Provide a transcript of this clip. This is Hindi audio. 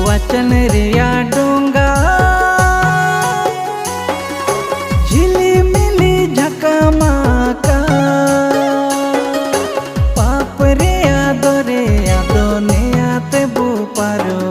वचन रिया डोंगा झिली मिली झकामाका पाप रिया दो ने आते बु पारो